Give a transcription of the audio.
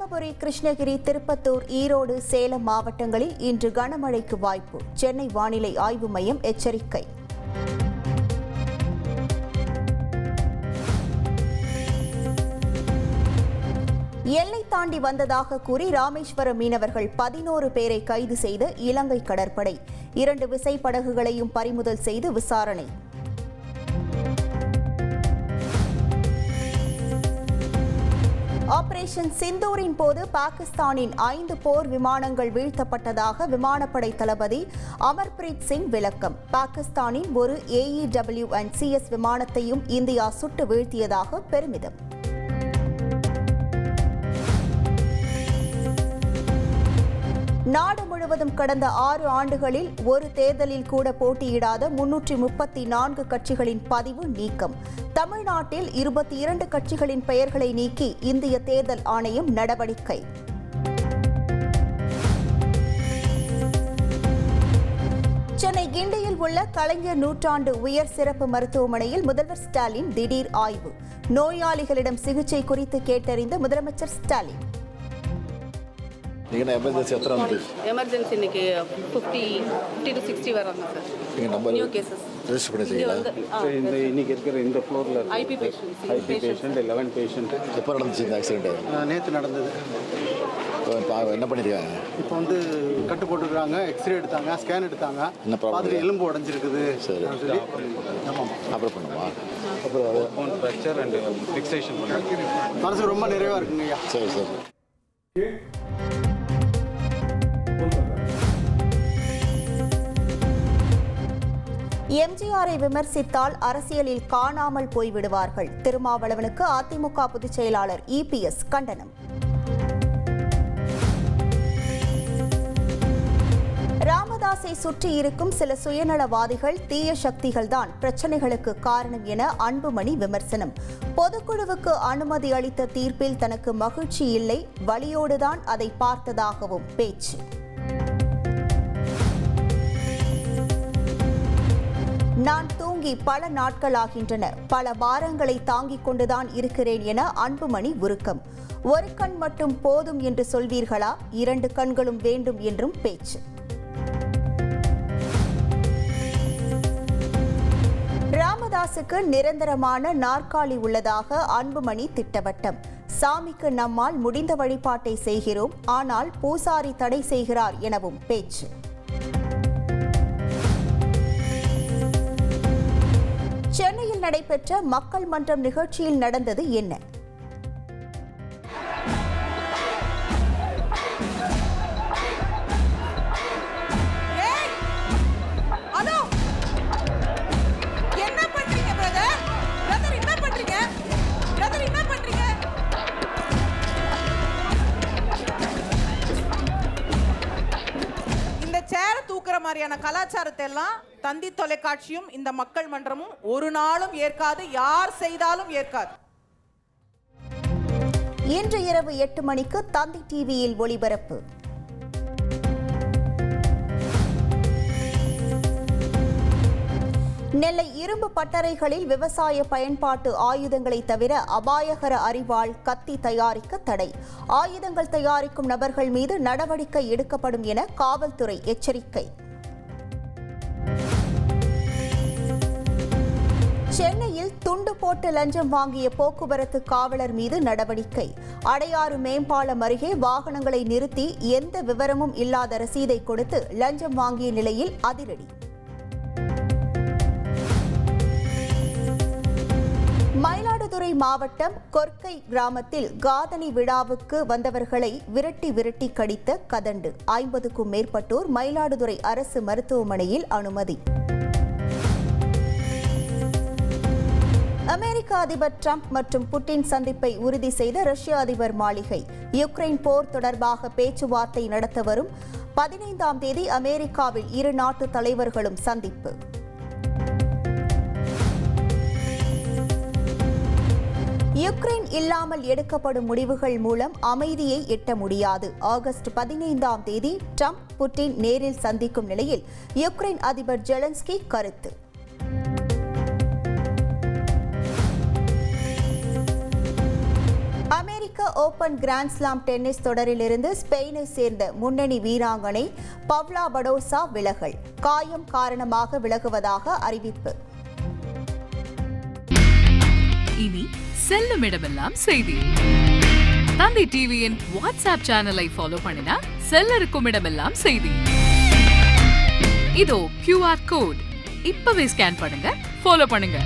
தருமபுரி, கிருஷ்ணகிரி, திருப்பத்தூர், ஈரோடு, சேலம் மாவட்டங்களில் இன்று கனமழைக்கு வாய்ப்பு. சென்னை வானிலை ஆய்வு மையம் எச்சரிக்கை. எல்லை தாண்டி வந்ததாக கூறி ராமேஸ்வரம் மீனவர்கள் 11 பேரை கைது செய்த இலங்கை கடற்படை 2 விசைப்படகுகளையும் பறிமுதல் செய்து விசாரணை. ஆபரேஷன் சிந்தூரின் போது பாகிஸ்தானின் 5 போர் விமானங்கள் வீழ்த்தப்பட்டதாக விமானப்படை தளபதி அமர்பிரீத் சிங் விளக்கம். பாகிஸ்தானின் ஒரு AEW&CS விமானத்தையும் இந்தியா சுட்டு வீழ்த்தியதாக பெருமிதம். நாடு முழுவதும் கடந்த 6 ஆண்டுகளில் ஒரு தேர்தலில் கூட போட்டியிடாத 334 கட்சிகளின் பதிவு நீக்கம். தமிழ்நாட்டில் 22 கட்சிகளின் பெயர்களை நீக்கி இந்திய தேர்தல் ஆணையம் நடவடிக்கை. சென்னை கிண்டியில் உள்ள கலைஞர் நூற்றாண்டு உயர் சிறப்பு மருத்துவமனையில் முதல்வர் ஸ்டாலின் திடீர் ஆய்வு. நோயாளிகளிடம் சிகிச்சை குறித்து கேட்டறிந்த முதலமைச்சர் ஸ்டாலின். எமர்ஜென்சி இன்னைக்கு 50 to 60 வராங்க சார். நியூ கேसेस ரெஜிஸ்டர் பண்ணிருக்கீங்களா? இன்னைக்கு இருக்கிற இந்த ஃப்ளோர்ல ஐபி பேஷண்ட் 11 பேஷண்ட். எப்போ நடந்துச்சு இந்த ஆக்சிடென்ட்? நேற்று நடந்தது. என்ன பண்ணிருக்காங்க? இப்போ வந்து கட்டு போட்டுருக்காங்க, எக்ஸ்ரே எடுத்தாங்க, ஸ்கேன் எடுத்தாங்க. பார்த்துட்டு எலும்பு உடைஞ்சிருக்குது. சரி, அப்புறம் பண்ணுமா? அப்புறம் ஃப்ராக்சர் அண்ட் ஃபிக்சேஷன் பண்ணுறாங்க. மனசு ரொம்ப நிறைவா இருக்குங்க ஐயா. சரி சரி. எம்ஜிஆரை விமர்சித்தால் அரசியலில் காணாமல் போய்விடுவார்கள். திருமாவளவனுக்கு அதிமுக பொதுச் செயலாளர் EPS கண்டனம். ராமதாஸை சுற்றி இருக்கும் சில சுயநலவாதிகள், தீய சக்திகள்தான் பிரச்சனைகளுக்கு காரணம் என அன்புமணி விமர்சனம். பொதுக்குழுவுக்கு அனுமதி அளித்த தீர்ப்பில் தனக்கு மகிழ்ச்சி இல்லை, வலியோடுதான் அதை பார்த்ததாகவும் பேச்சு. நான் தூங்கி பல நாட்களாகின்றன, பல பாரங்களை தாங்கிக் கொண்டுதான் இருக்கிறேன் என அன்புமணி உருக்கம். ஒரு கண் மட்டும் போதும் என்று சொல்வீர்களா? 2 கண்களும் வேண்டும் என்றும் பேச்சு. ராமதாசுக்கு நிரந்தரமான நாற்காலி உள்ளதாக அன்புமணி திட்டவட்டம். சாமிக்கு நம்மால் முடிந்த வழிபாட்டை செய்கிறோம், ஆனால் பூசாரி தடை செய்கிறார் எனவும் பேச்சு. சென்னையில் நடைபெற்ற மக்கள் மன்றம் நிகழ்ச்சியில் நடந்தது என்ன? மாதிரியான கலாச்சாரத்தை எல்லாம் தந்தி தொலைக்காட்சியும் இந்த மக்கள் மன்றமும் ஒரு நாளும் ஏற்காது, யார் செய்தாலும் ஏற்காது. இன்று இரவு 8 மணிக்கு தந்தி டிவியில் ஒளிபரப்பு. நெல்லை இரும்பு பட்டறைகளில் விவசாய பயன்பாட்டு ஆயுதங்களை தவிர அபாயகர அரிவாள், கத்தி தயாரிக்க தடை. ஆயுதங்கள் தயாரிக்கும் நபர்கள் மீது நடவடிக்கை எடுக்கப்படும் என காவல்துறை எச்சரிக்கை. சென்னையில் துண்டு போட்டு லஞ்சம் வாங்கிய போக்குவரத்து காவலர் மீது நடவடிக்கை. அடையாறு மேம்பாலம் அருகே வாகனங்களை நிறுத்தி எந்த விவரமும் இல்லாத ரசீதை கொடுத்து லஞ்சம் வாங்கிய நிலையில் அதிரடி. மயிலாடுதுறை மாவட்டம் கொர்க்கை கிராமத்தில் காதணி விழாவுக்கு வந்தவர்களை விரட்டி கடித்த கதண்டு. 50க்கும் மேற்பட்டோர் மயிலாடுதுறை அரசு மருத்துவமனையில் அனுமதி. அமெரிக்க அதிபர் டிரம்ப் மற்றும் புட்டின் சந்திப்பை உறுதி செய்த ரஷ்ய அதிபர் மாளிகை. யுக்ரைன் போர் தொடர்பாக பேச்சுவார்த்தை நடத்த வரும் 15ஆம் தேதி அமெரிக்காவில் இரு நாட்டு தலைவர்களும் சந்திப்பு. யுக்ரைன் இல்லாமல் எடுக்கப்படும் முடிவுகள் மூலம் அமைதியை எட்ட முடியாது. ஆகஸ்ட் 15ஆம் தேதி டிரம்ப், புட்டின் நேரில் சந்திக்கும் நிலையில் யுக்ரைன் அதிபர் ஜெலன்ஸ்கி கருத்து. அமெரிக்க ஓபன் கிராண்ட்ஸ்லாம் டென்னிஸ் தொடரிலிருந்து ஸ்பெயினை சேர்ந்த முன்னணி வீராங்கனை பவ்லா படோசா விலகல். காயம் காரணமாக விலகுவதாக அறிவிப்பு. இனி செல்லும் இடமெல்லாம் செய்தி. தந்தி டிவியின் வாட்ஸ்அப் சேனலை ஃபாலோ பண்ணினா செல்ல இருக்கும் இடமெல்லாம் செய்தி. இதோ QR கோட் இப்பவே ஸ்கேன் பண்ணுங்க, ஃபாலோ பண்ணுங்க.